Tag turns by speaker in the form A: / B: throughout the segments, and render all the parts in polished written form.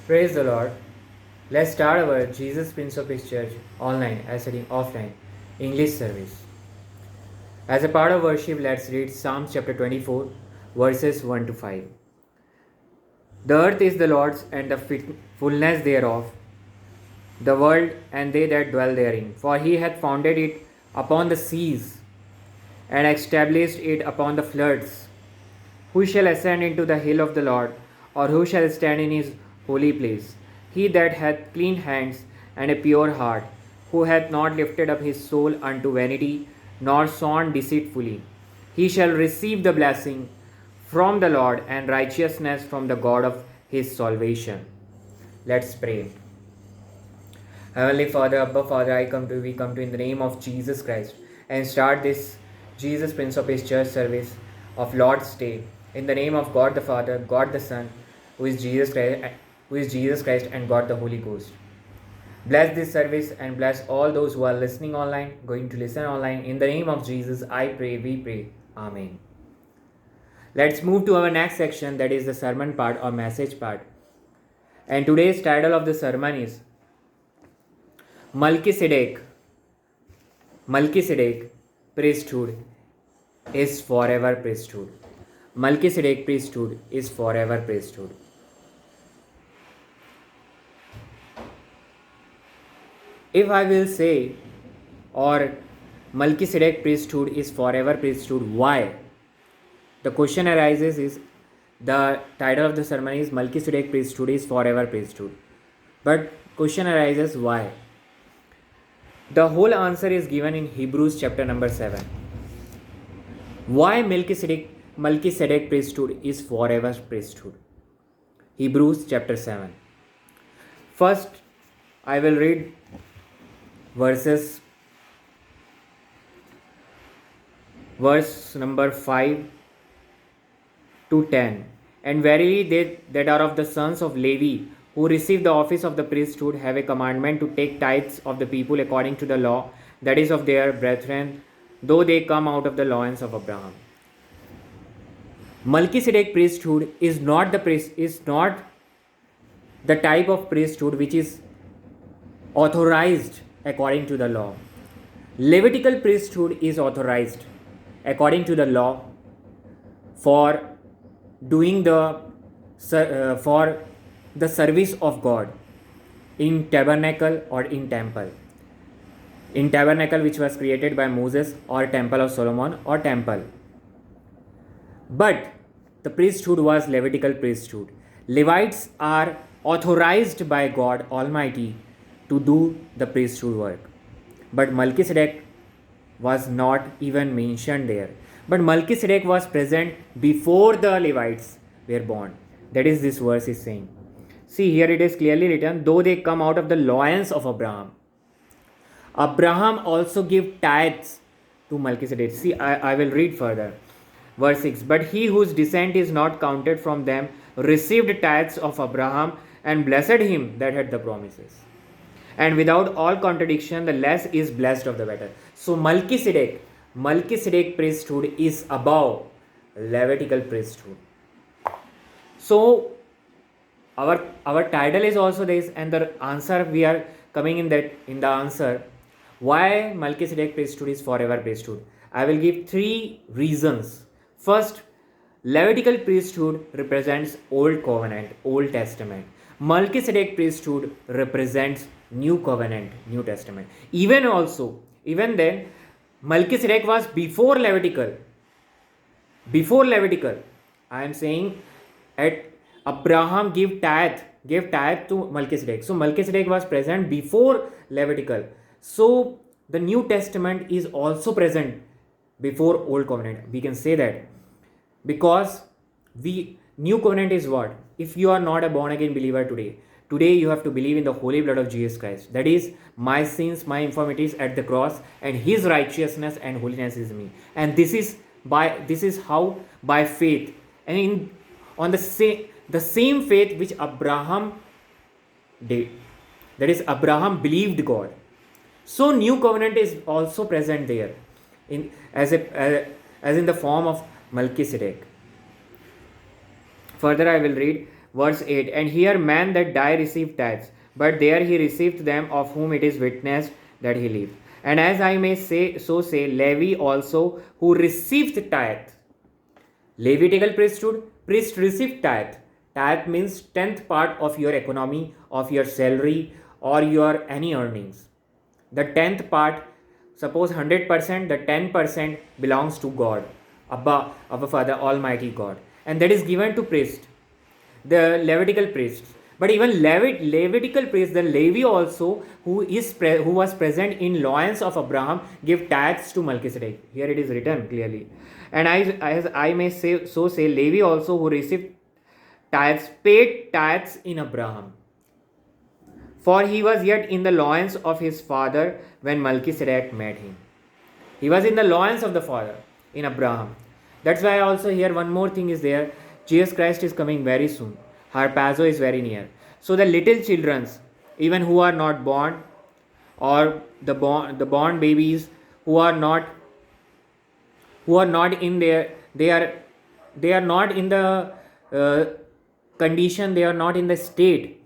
A: Praise the Lord. Let's start our Jesus Prince of Peace Church online as in offline English service. As a part of worship, let's read Psalms chapter 24, verses 1 to 5. The earth is the Lord's and the fullness thereof, the world and they that dwell therein. For he hath founded it upon the seas and established it upon the floods. Who shall ascend into the hill of the Lord, or who shall stand in his holy place? He that hath clean hands and a pure heart, who hath not lifted up his soul unto vanity, nor sworn deceitfully. He shall receive the blessing from the Lord and righteousness from the God of his salvation. Let's pray. Heavenly Father, Abba Father, we come to in the name of Jesus Christ and start this Jesus Prince of Peace Church service of Lord's Day. In the name of God the Father, God the Son, who is Jesus Christ, and God the Holy Ghost. Bless this service and bless all those who are listening online, going to listen online. In the name of Jesus, I pray, we pray. Amen. Let's move to our next section, that is the sermon part or message part. And today's title of the sermon is Melchizedek, priesthood is forever priesthood. Melchizedek priesthood is forever priesthood. If I will say, or Melchizedek priesthood is forever priesthood, why? The question arises is, the title of the sermon is Melchizedek priesthood is forever priesthood. But question arises, why? The whole answer is given in Hebrews chapter number 7. Why Melchizedek priesthood is forever priesthood? Hebrews chapter 7. First, I will read verse number 5 to 10. And verily they that are of the sons of Levi, who receive the office of the priesthood, have a commandment to take tithes of the people according to the law, that is of their brethren, though they come out of the loins of Abraham. Melchizedek priesthood is not the type of priesthood which is authorized according to the law. Levitical priesthood is authorized according to the law for doing the service of God in tabernacle or in temple. In tabernacle which was created by Moses, or temple of Solomon, or temple. But the priesthood was Levitical priesthood. Levites are authorized by God Almighty to do the priesthood work. But Melchizedek was not even mentioned there. But Melchizedek was present before the Levites were born. That is, this verse is saying. See, here it is clearly written, though they come out of the loins of Abraham. Abraham also gave tithes to Melchizedek. See, I will read further. Verse 6. But he whose descent is not counted from them received tithes of Abraham and blessed him that had the promises. And without all contradiction, the less is blessed of the better. So Melchizedek priesthood is above Levitical priesthood. So our title is also this, and the answer we are coming in the answer why Melchizedek priesthood is forever priesthood. I will give 3 reasons. First, Levitical priesthood represents Old Covenant, Old Testament. Melchizedek priesthood represents New Covenant, New Testament. Even then, Melchizedek was before Levitical. I am saying at Abraham gave tithe to Melchizedek. So Melchizedek was present before Levitical. So the New Testament is also present before Old Covenant. We can say that because New Covenant is what? If you are not a born again believer today you have to believe in the holy blood of Jesus Christ. That is, my sins, my infirmities at the cross, and his righteousness and holiness is me. And this is how by faith, and on the same faith which Abraham did. That is, Abraham believed God. So New Covenant is also present there as in the form of Melchizedek. Further, I will read Verse 8, and here man that die received tithes, but there he received them of whom it is witnessed that he lived. And as I may say, Levi also, who received tithe. Levitical priesthood, priest received tithe. Tithe means 10th part of your economy, of your salary, or your any earnings. The 10th part, suppose 100%, the 10% belongs to God, Abba, our Father, Almighty God, and that is given to priest, the Levitical priests. But even Levitical priests, the Levi also, who was present in loins of Abraham, give tithes to Melchizedek. Here it is written clearly. And as I may say, Levi also, who received tithes, paid tithes in Abraham. For he was yet in the loins of his father when Melchizedek met him. He was in the loins of the father in Abraham. That's why also here one more thing is there. Jesus Christ is coming very soon. Harpazo is very near. So the little children, even who are not born, or the born babies who are not in there, they are not in the condition, they are not in the state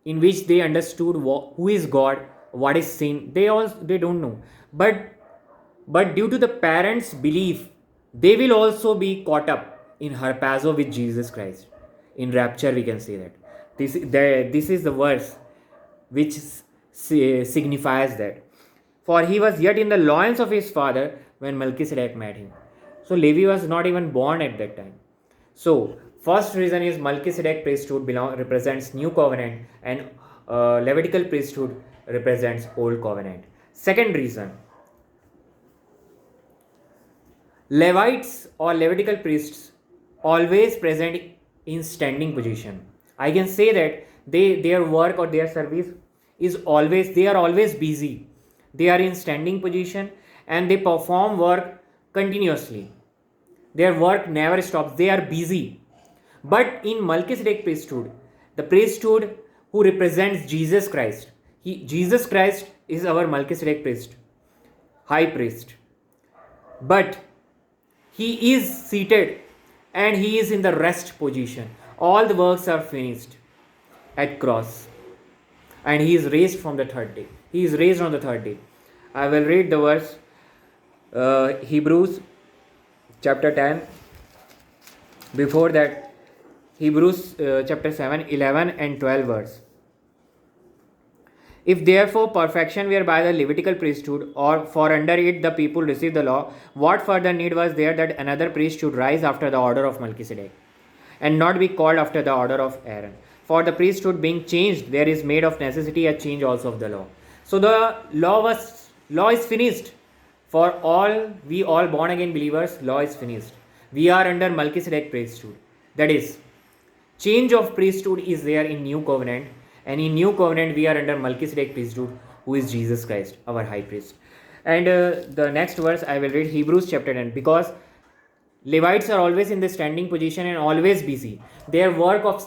A: in which they understood who is God, what is sin. They don't know. But due to the parents' belief, they will also be caught up in harpazo with Jesus Christ. In rapture, we can say that. This is the verse which signifies that. For he was yet in the loins of his father when Melchizedek met him. So Levi was not even born at that time. So first reason is Melchizedek priesthood represents new covenant, and Levitical priesthood represents old covenant. Second reason, Levites or Levitical priests always present in standing position. I can say that their work or their service is always, they are always busy. They are in standing position and they perform work continuously. Their work never stops. They are busy. But in Melchizedek priesthood, the priesthood who represents Jesus Christ, Jesus Christ is our Melchizedek priest, high priest. But he is seated and he is in the rest position. All the works are finished at cross. And he is raised from the third day. He is raised on the third day. I will read the verse, Hebrews chapter 10. Before that, Hebrews chapter 7, 11 and 12 verse. If therefore perfection were by the Levitical priesthood, or for under it the people received the law, what further need was there that another priest should rise after the order of Melchizedek, and not be called after the order of Aaron? For the priesthood being changed, there is made of necessity a change also of the law. So the law is finished. For we all born again believers, law is finished. We are under Melchizedek priesthood. That is, change of priesthood is there in new covenant. And in new covenant, we are under Melchizedek priesthood, who is Jesus Christ, our high priest. And the next verse, I will read Hebrews chapter 10. Because Levites are always in the standing position and always busy. Their work of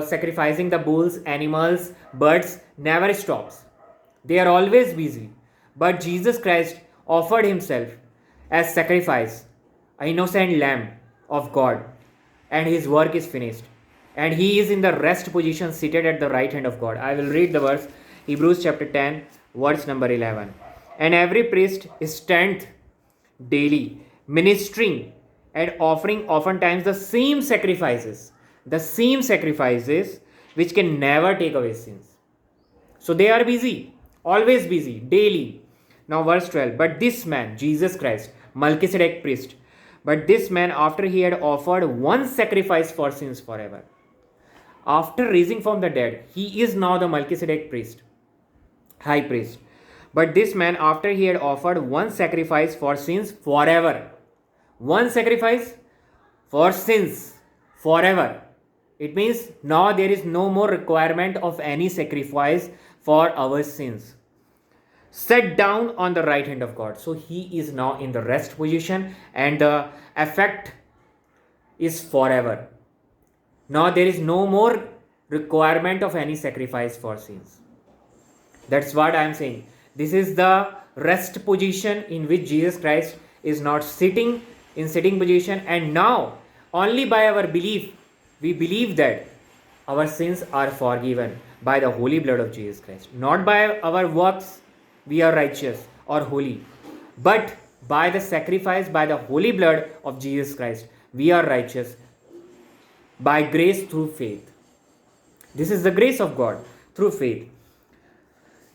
A: sacrificing the bulls, animals, birds never stops. They are always busy. But Jesus Christ offered himself as sacrifice, an innocent lamb of God, and his work is finished. And he is in the rest position, seated at the right hand of God. I will read the verse, Hebrews chapter 10, verse number 11. And every priest stands daily, ministering and offering oftentimes the same sacrifices which can never take away sins. So they are busy, always busy, daily. Now verse 12, but this man, Jesus Christ, Melchizedek priest, but this man, after he had offered one sacrifice for sins forever, after raising from the dead, he is now the Melchizedek priest, high priest. But this man, after he had offered one sacrifice for sins forever, one sacrifice for sins forever, it means now there is no more requirement of any sacrifice for our sins, sat down on the right hand of God. So he is now in the rest position and the effect is forever. Now there is no more requirement of any sacrifice for sins. That's what I am saying. This is the rest position in which Jesus Christ is not sitting in sitting position, and now only by our belief, we believe that our sins are forgiven by the holy blood of Jesus Christ. Not by our works we are righteous or holy, but by the sacrifice, by the holy blood of Jesus Christ, we are righteous by grace through faith. This is the grace of God through faith.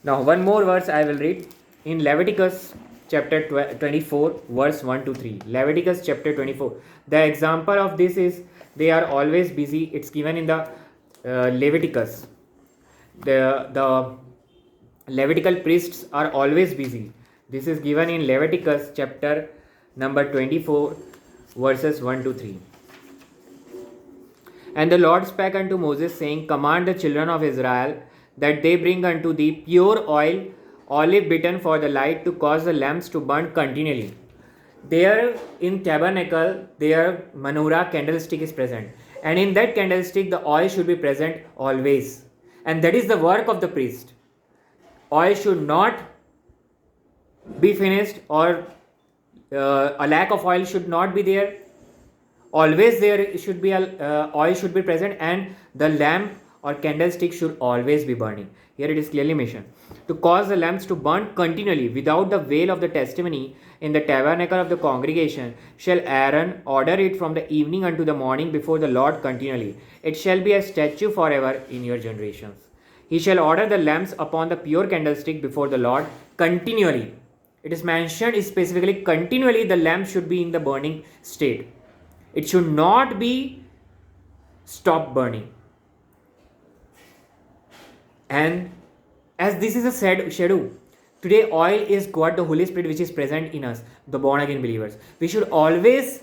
A: Now, one more verse I will read in Leviticus chapter 24, verse 1 to 3. Leviticus chapter 24. The example of this is they are always busy. It's given in the Leviticus. The Levitical priests are always busy. This is given in Leviticus chapter number 24, verses 1 to 3. And the Lord spake unto Moses, saying, Command the children of Israel that they bring unto thee pure oil, olive bitten for the light, to cause the lamps to burn continually. There in tabernacle, their menorah candlestick is present. And in that candlestick, the oil should be present always. And that is the work of the priest. Oil should not be finished, or a lack of oil should not be there. Always there should be oil should be present, and the lamp or candlestick should always be burning. Here it is clearly mentioned. To cause the lamps to burn continually without the veil of the testimony in the tabernacle of the congregation, shall Aaron order it from the evening unto the morning before the Lord continually. It shall be a statute forever in your generations. He shall order the lamps upon the pure candlestick before the Lord continually. It is mentioned specifically continually the lamp should be in the burning state. It should not be stopped burning. And as this is a shadow, today oil is God the Holy Spirit which is present in us, the born again believers. We should always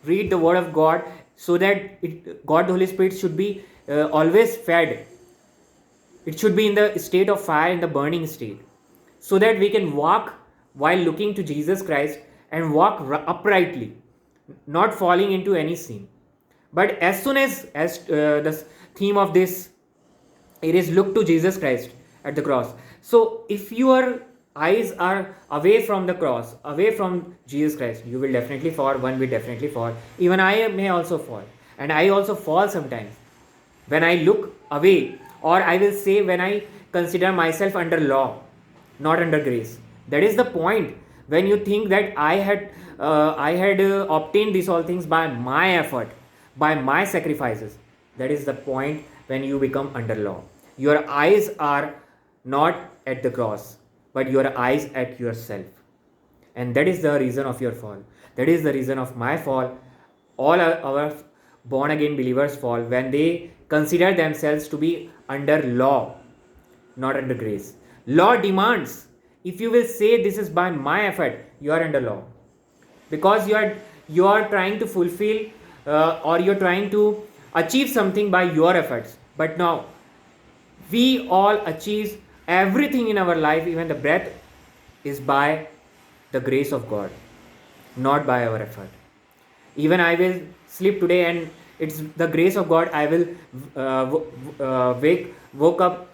A: read the word of God so that God the Holy Spirit should be always fed. It should be in the state of fire, in the burning state, so that we can walk while looking to Jesus Christ and walk uprightly, not falling into any sin. But as soon as the theme of this, it is look to Jesus Christ at the cross. So if your eyes are away from the cross, away from Jesus Christ, you will definitely fall. One will definitely fall. Even I may also fall, and I also fall sometimes when I look away, or I will say when I consider myself under law, not under grace. That is the point when you think that I had obtained these all things by my effort, by my sacrifices. That is the point when you become under law. Your eyes are not at the cross, but your eyes at yourself. And that is the reason of your fall. That is the reason of my fall. All our born again believers fall when they consider themselves to be under law, not under grace. Law demands, if you will say this is by my effort, you are under law, because you are trying to fulfill or you are trying to achieve something by your efforts. But now we all achieve everything in our life, even the breath, is by the grace of God, not by our effort. Even I will sleep today and it's the grace of God. I will woke up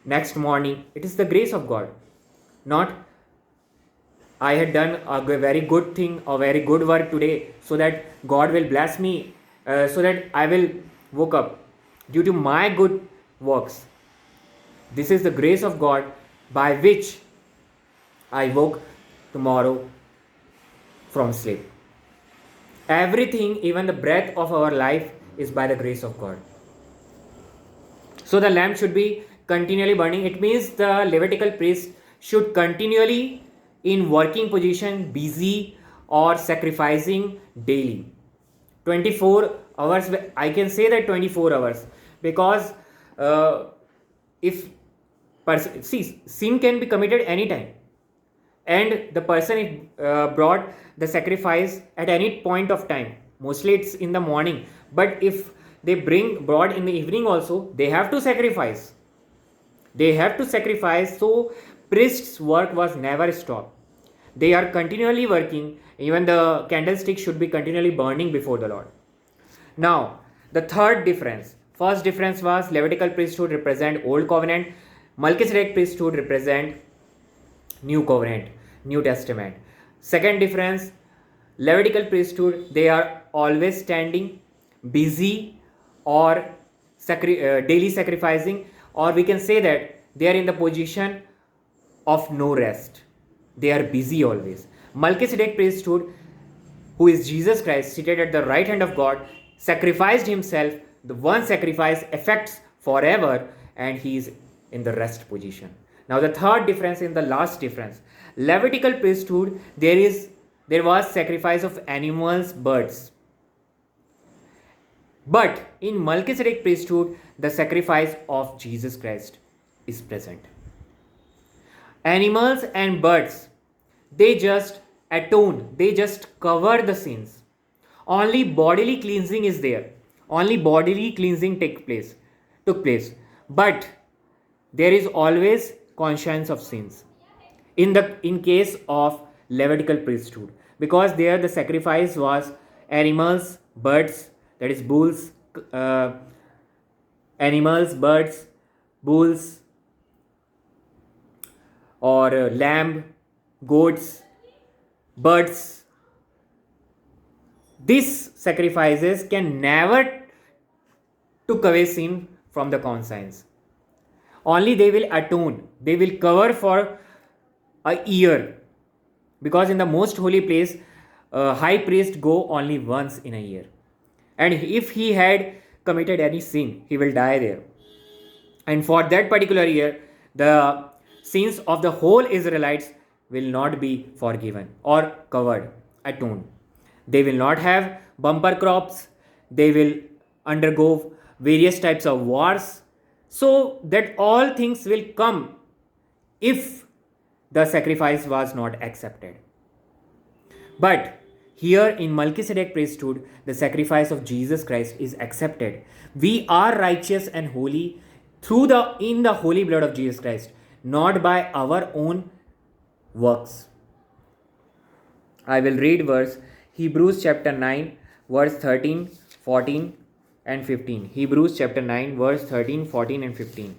A: next morning. It is the grace of God, not I had done a very good thing, a very good work today, so that God will bless me, so that I will woke up due to my good works. This is the grace of God by which I woke tomorrow from sleep. Everything, even the breath of our life, is by the grace of God. So the lamp should be continually burning. It means the Levitical priest should continually in working position, busy or sacrificing daily. 24 hours, I can say that 24 hours, because if sin can be committed anytime, and the person brought the sacrifice at any point of time. Mostly it's in the morning, but if they brought in the evening also, they have to sacrifice. So priest's work was never stopped. They are continually working. Even the candlestick should be continually burning before the Lord. Now the third difference. First difference was Levitical priesthood represent Old Covenant, Melchizedek priesthood represent New Covenant, New Testament. Second difference, Levitical priesthood, they are always standing, busy or daily sacrificing, or we can say that they are in the position of no rest. They are busy always. Melchizedek priesthood, who is Jesus Christ, seated at the right hand of God, sacrificed himself. The one sacrifice affects forever, and he is in the rest position. Now, the third difference in the last difference, Levitical priesthood, there was sacrifice of animals, birds. But in Melchizedek priesthood, the sacrifice of Jesus Christ is present. Animals and birds, they just atone, they just cover the sins. Only bodily cleansing is there. Only bodily cleansing took place. But there is always conscience of sins. In case of Levitical priesthood, because there the sacrifice was animals, birds, that is bulls, animals, birds, bulls, or lamb, goats, birds. These sacrifices can never took away sin from the conscience. Only they will atone, they will cover for a year, because in the most holy place, high priest go only once in a year, and if he had committed any sin, he will die there, and for that particular year the sins of the whole Israelites will not be forgiven or covered, atoned. They will not have bumper crops, they will undergo various types of wars, so that all things will come if the sacrifice was not accepted. But here in Melchizedek priesthood, the sacrifice of Jesus Christ is accepted. We are righteous and holy in the holy blood of Jesus Christ, not by our own works. I will read verse Hebrews chapter 9, verse 13, 14 and 15. Hebrews chapter 9, verse 13, 14 and 15.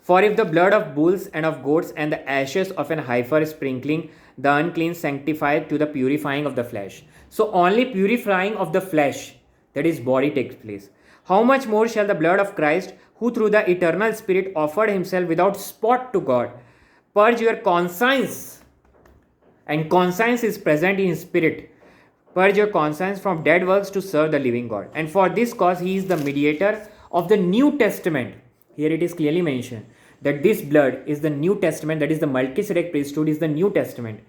A: For if the blood of bulls and of goats and the ashes of an heifer sprinkling the unclean sanctified to the purifying of the flesh. So only purifying of the flesh, that is body, takes place. How much more shall the blood of Christ, who through the eternal Spirit offered himself without spot to God, purge your conscience, and conscience is present in spirit, purge your conscience from dead works to serve the living God. And for this cause he is the mediator of the New Testament. Here it is clearly mentioned that this blood is the New Testament, that is the Melchizedek priesthood is the New Testament.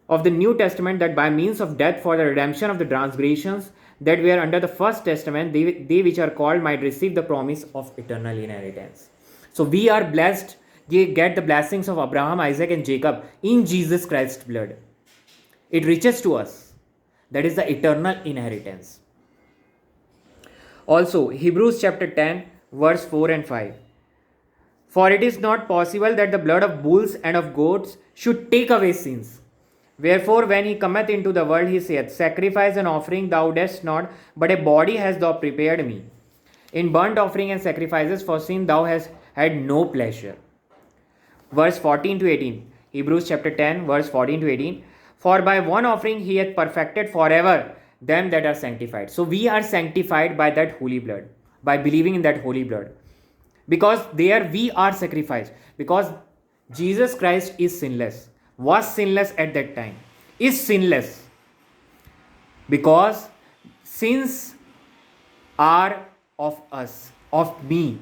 A: Of the New Testament, that by means of death for the redemption of the transgressions that were under the first testament, they which are called might receive the promise of eternal inheritance. So we are blessed, we get the blessings of Abraham, Isaac and Jacob in Jesus Christ's blood. It reaches to us. That is the eternal inheritance. Also, Hebrews chapter 10, verse 4 and 5. For it is not possible that the blood of bulls and of goats should take away sins. Wherefore, when he cometh into the world, he saith, Sacrifice and offering thou dost not, but a body hast thou prepared me. In burnt offering and sacrifices for sin thou hast had no pleasure. Verse 14 to 18. Hebrews chapter 10, verse 14 to 18. For by one offering he hath perfected forever them that are sanctified. So we are sanctified by that holy blood, by believing in that holy blood. Because there we are sacrificed. Because Jesus Christ is sinless, was sinless at that time, is sinless. Because sins are of us, of me.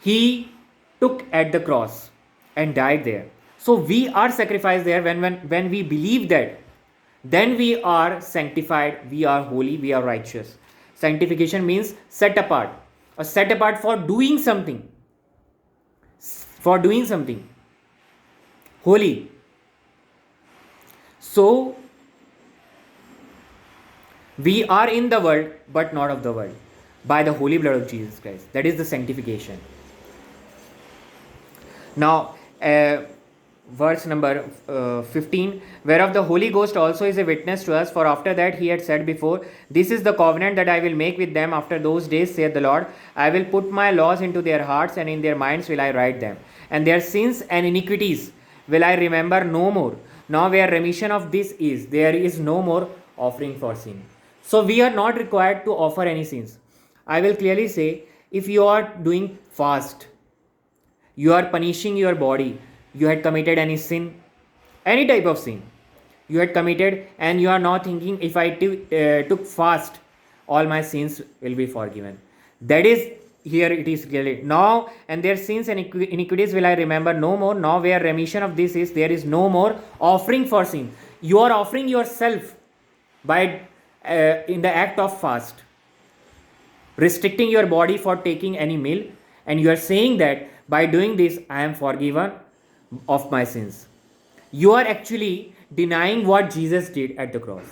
A: He took at the cross and died there. So we are sacrificed there when we believe that. Then we are sanctified, we are holy, we are righteous. Sanctification means set apart. Or set apart for doing something. For doing something. Holy. So, we are in the world, but not of the world. By the holy blood of Jesus Christ. That is the sanctification. Now, verse number 15, whereof the Holy Ghost also is a witness to us, for after that he had said before, This is the covenant that I will make with them after those days, saith the Lord. I will put my laws into their hearts, and in their minds will I write them. And their sins and iniquities will I remember no more. Now where remission of this is, there is no more offering for sin. So we are not required to offer any sins. I will clearly say, if you are doing fast, you are punishing your body, you had committed any sin, any type of sin you had committed, and you are now thinking, if I took fast, all my sins will be forgiven. That is, here it is clearly, now and their sins and iniquities will I remember no more. Now where remission of this is, there is no more offering for sin. You are offering yourself by in the act of fast, restricting your body for taking any meal, and you are saying that by doing this I am forgiven of my sins. You are actually denying what Jesus did at the cross.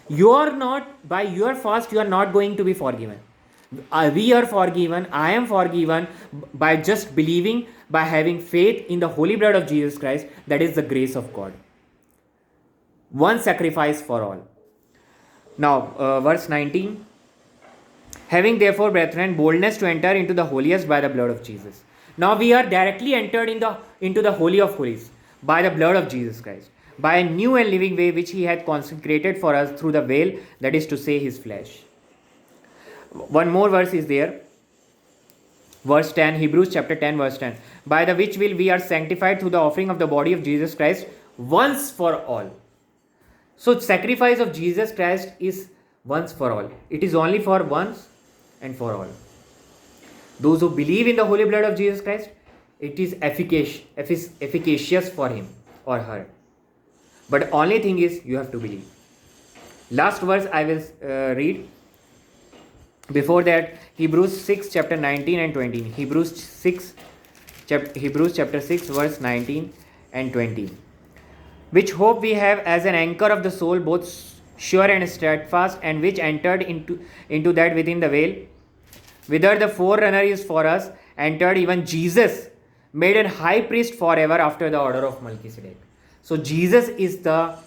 A: You are not, by your fast you are not going to be forgiven. We are forgiven, I am forgiven by just believing, by having faith in the holy blood of Jesus Christ. That is the grace of God. One sacrifice for all. Now verse 19, having therefore, brethren, boldness to enter into the holiest by the blood of Jesus. Now we are directly entered into the holy of holies by the blood of Jesus Christ, by a new and living way which he hath consecrated for us through the veil, that is to say, his flesh. One more verse is there, verse 10, Hebrews chapter 10 verse 10, by the which will we are sanctified through the offering of the body of Jesus Christ once for all. So sacrifice of Jesus Christ is once for all. It is only for once and for all. Those who believe in the holy blood of Jesus Christ, it is efficacious for him or her. But only thing is, you have to believe. Last verse I will read. Before that, Hebrews 6 chapter 19 and 20. Hebrews chapter 6 verse 19 and 20. Which hope we have as an anchor of the soul, both sure and steadfast, and which entered into that within the veil, whither the forerunner is for us, entered even Jesus, made an high priest forever after the order of Melchizedek. So Jesus is the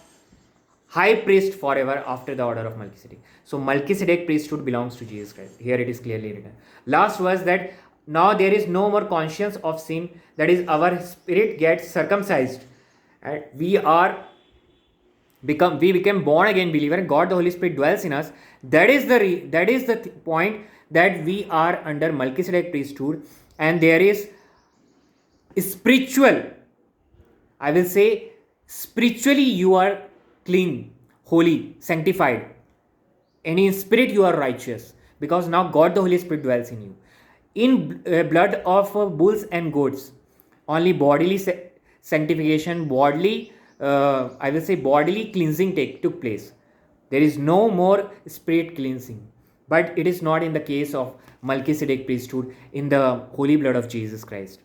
A: high priest forever after the order of Melchizedek. So Melchizedek priesthood belongs to Jesus Christ. Here it is clearly written. Last verse, that now there is no more conscience of sin, that is, our spirit gets circumcised, and we become born again believer. God the Holy Spirit dwells in us. That is the point, that we are under Melchizedek priesthood, and there is spiritual, I will say, spiritually you are clean, holy, sanctified, and in spirit you are righteous, because now God the Holy Spirit dwells in you. In blood of bulls and goats, only bodily sanctification, bodily cleansing took place. There is no more spirit cleansing. But it is not in the case of Melchizedek priesthood in the holy blood of Jesus Christ.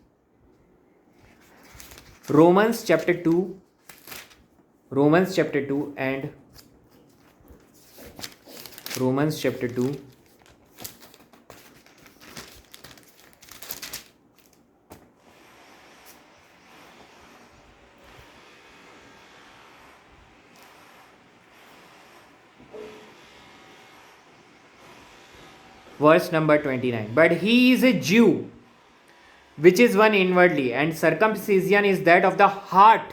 A: Romans chapter 2 and Romans chapter 2 verse number 29. But he is a Jew, which is one inwardly, and circumcision is that of the heart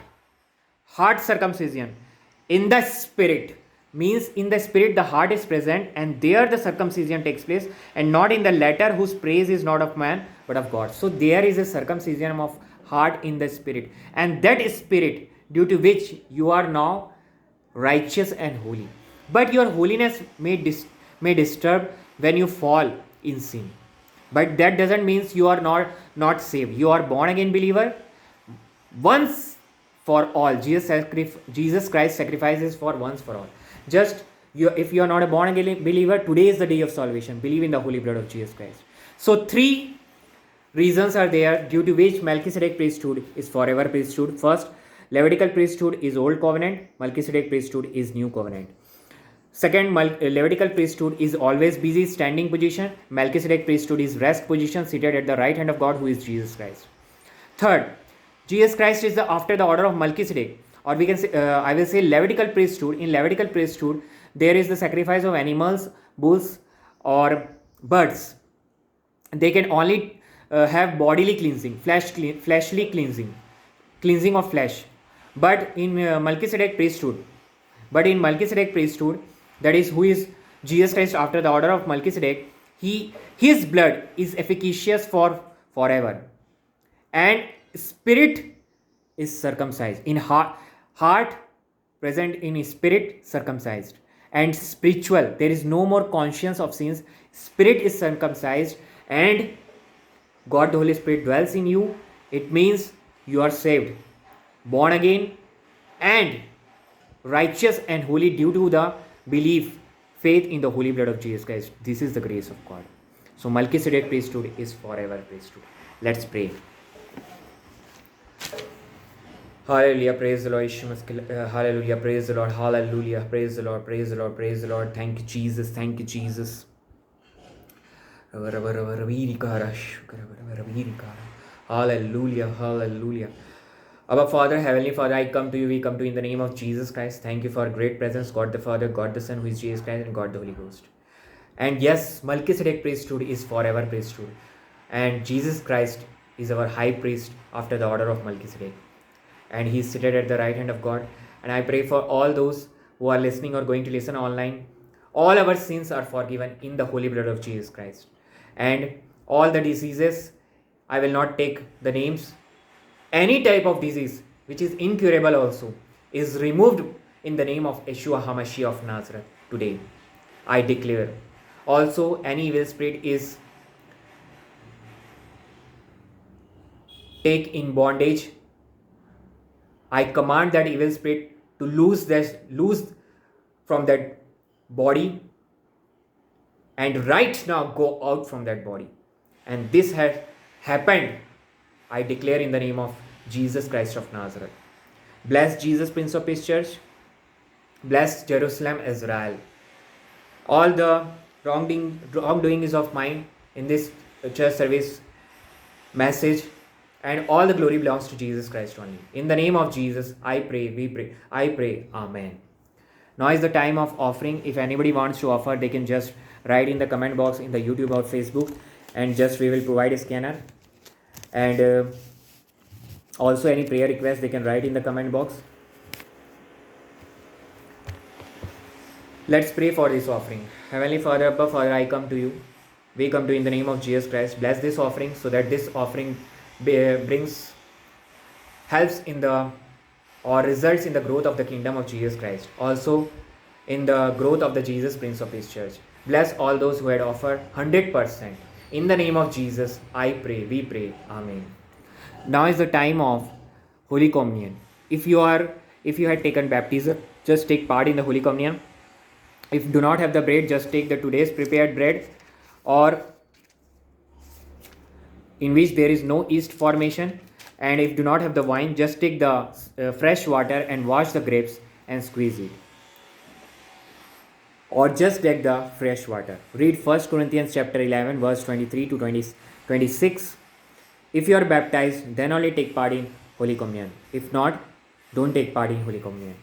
A: circumcision in the spirit, means in the spirit the heart is present, and there the circumcision takes place, and not in the letter, whose praise is not of man but of God. So there is a circumcision of heart in the spirit, and that spirit, due to which you are now righteous and holy. But your holiness may disturb when you fall in sin. But that doesn't mean you are not saved. You are born again believer. Once for all, Jesus Christ sacrifices for once for all. Just if you are not a born again believer, today is the day of salvation. Believe in the holy blood of Jesus Christ. So 3 reasons are there due to which Melchizedek priesthood is forever priesthood. First, Levitical priesthood is old covenant. Melchizedek priesthood is new covenant. Second, Levitical priesthood is always busy standing position. Melchizedek priesthood is rest position, seated at the right hand of God, who is Jesus Christ. Third, Jesus Christ is after the order of Melchizedek, or we can say, I will say, Levitical priesthood. In Levitical priesthood, there is the sacrifice of animals, bulls, or birds. They can only have bodily cleansing, fleshly cleansing of flesh. But in Melchizedek priesthood, that is, who is Jesus Christ, after the order of Melchizedek, his blood is efficacious for forever, and spirit is circumcised in heart present, in spirit circumcised, and spiritual. There is no more conscience of sins. Spirit is circumcised, and God the Holy Spirit dwells in you. It means you are saved, born again, and righteous and holy due to the belief, faith in the holy blood of Jesus Christ. This is the grace of God. So Melchizedek priesthood is forever priesthood. Let's pray. Hallelujah, praise the Lord. Hallelujah, praise the Lord. Hallelujah, praise the Lord, praise the Lord, praise the Lord. Thank you, Jesus. Thank you, Jesus. Hallelujah, hallelujah. Our Father, Heavenly Father, I come to you, we come to you in the name of Jesus Christ. Thank you for great presence, God the Father, God the Son, who is Jesus Christ, and God the Holy Ghost. And yes, Melchizedek priesthood is forever priesthood. And Jesus Christ is our high priest after the order of Melchizedek. And he is seated at the right hand of God. And I pray for all those who are listening or going to listen online. All our sins are forgiven in the holy blood of Jesus Christ. And all the diseases, I will not take the names. Any type of disease which is incurable also is removed in the name of Yeshua HaMashiach of Nazareth today. I declare. Also, any evil spirit is take in bondage. I command that evil spirit to loose from that body, and right now go out from that body. And this has happened, I declare, in the name of Jesus Christ of Nazareth. Bless Jesus, Prince of Peace Church. Bless Jerusalem, Israel. All the wrongdoing is of mine in this church service message, and all the glory belongs to Jesus Christ only. In the name of Jesus, I pray, we pray, I pray, Amen. Now is the time of offering. If anybody wants to offer, they can just write in the comment box in the YouTube or Facebook, and just we will provide a scanner. And also any prayer request they can write in the comment box. Let's pray for this offering. Heavenly Father, Abba Father, I come to you. We come to you in the name of Jesus Christ. Bless this offering so that this offering brings helps in the or results in the growth of the kingdom of Jesus Christ. Also in the growth of the Jesus Prince of Peace Church. Bless all those who had offered 100%. In the name of Jesus, I pray, we pray. Amen. Now is the time of Holy Communion. If you had taken baptism, just take part in the Holy Communion. If you do not have the bread, just take the today's prepared bread, or in which there is no yeast formation. And if you do not have the wine, just take the fresh water and wash the grapes and squeeze it. Or just take the fresh water. Read 1 Corinthians chapter 11 verse 23 to 26. If you are baptized, then only take part in Holy Communion. If not, don't take part in Holy Communion.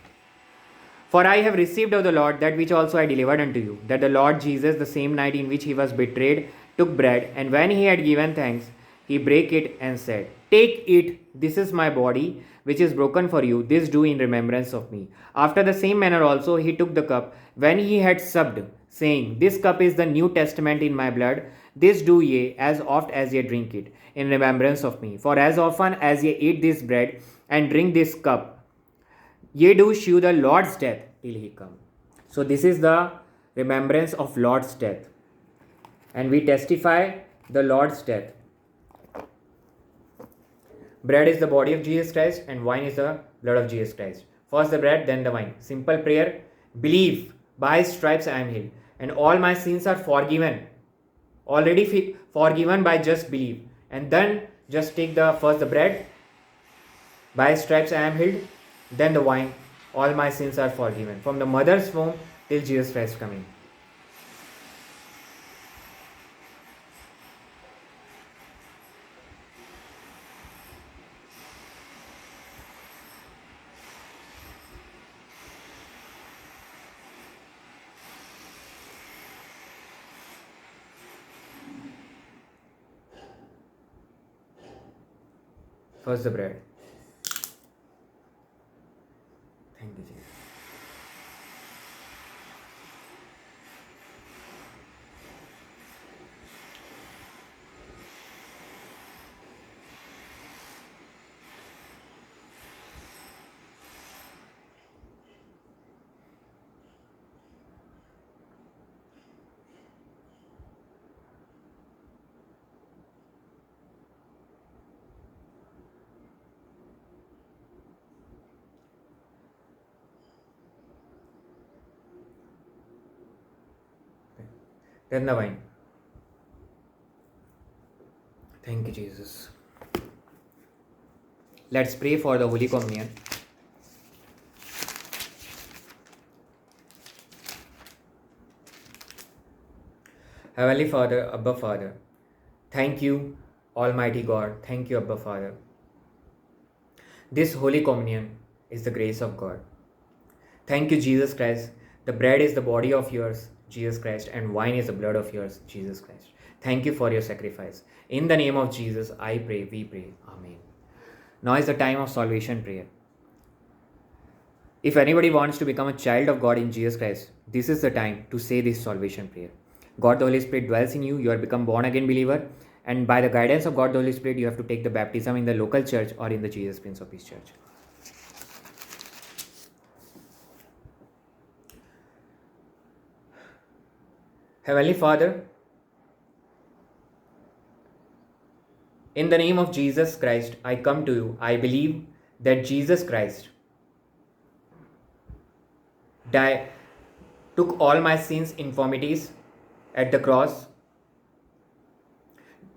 A: For I have received of the Lord that which also I delivered unto you, that the Lord Jesus, the same night in which he was betrayed, took bread, and when he had given thanks, he brake it and said, Take it, this is my body, which is broken for you. This do in remembrance of me. After the same manner also he took the cup, when he had supped, saying, This cup is the New Testament in my blood. This do ye, as oft as ye drink it, in remembrance of me. For as often as ye eat this bread and drink this cup, ye do shew the Lord's death till he come. So this is the remembrance of Lord's death. And we testify the Lord's death. Bread is the body of Jesus Christ and wine is the blood of Jesus Christ. First the bread, then the wine. Simple prayer. Believe, by his stripes I am healed. And all my sins are forgiven. Already forgiven by just believe. And then just take first the bread. By his stripes I am healed. Then the wine. All my sins are forgiven. From the mother's womb till Jesus Christ coming. First the bread. Thank you, Jesus. Then the wine. Thank you, Jesus. Let's pray for the Holy Communion. Heavenly Father, Abba Father, thank you, Almighty God. Thank you, Abba Father. This Holy Communion is the grace of God. Thank you, Jesus Christ. The bread is the body of yours, Jesus Christ, and wine is the blood of yours, Jesus Christ. Thank you for your sacrifice. In the name of Jesus, I pray, we pray. Amen. Now is the time of salvation prayer. If anybody wants to become a child of God in Jesus Christ, this is the time to say this salvation prayer. God the Holy Spirit dwells in you, you are become born again believer, and by the guidance of God the Holy Spirit, you have to take the baptism in the local church or in the Jesus Prince of Peace church. Heavenly Father, in the name of Jesus Christ, I come to you. I believe that Jesus Christ took all my sins, infirmities at the cross,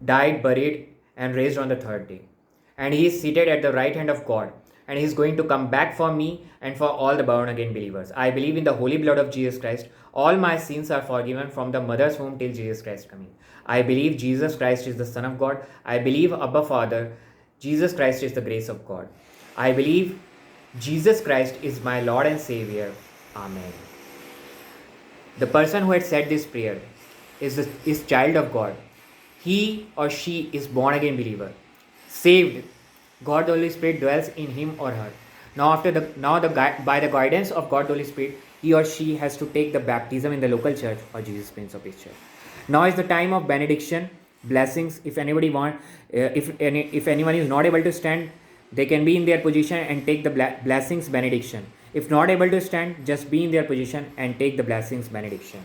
A: died, buried, and raised on the third day. And he is seated at the right hand of God. And he is going to come back for me and for all the born again believers. I believe in the holy blood of Jesus Christ. All my sins are forgiven from the mother's womb till Jesus Christ coming. I believe Jesus Christ is the Son of God. I believe, Abba Father, Jesus Christ is the grace of God. I believe Jesus Christ is my Lord and Savior. Amen. The person who had said this prayer is child of God. He or she is born again believer, saved. God the Holy Spirit dwells in him or her. Now by the guidance of God the Holy Spirit, he or she has to take the baptism in the local church or Jesus Prince of Peace church. Now is the time of benediction, blessings. If anybody if anyone is not able to stand, they can be in their position and take the blessings benediction. If not able to stand, just be in their position and take the blessings benediction.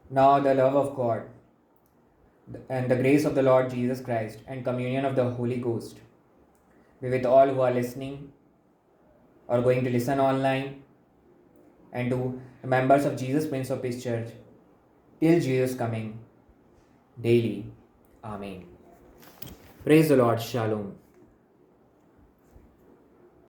A: Now the love of God and the grace of the Lord Jesus Christ and communion of the Holy Ghost be with all who are listening or going to listen online, and to the members of Jesus Prince of Peace Church till Jesus coming daily. Amen. Praise the Lord. Shalom.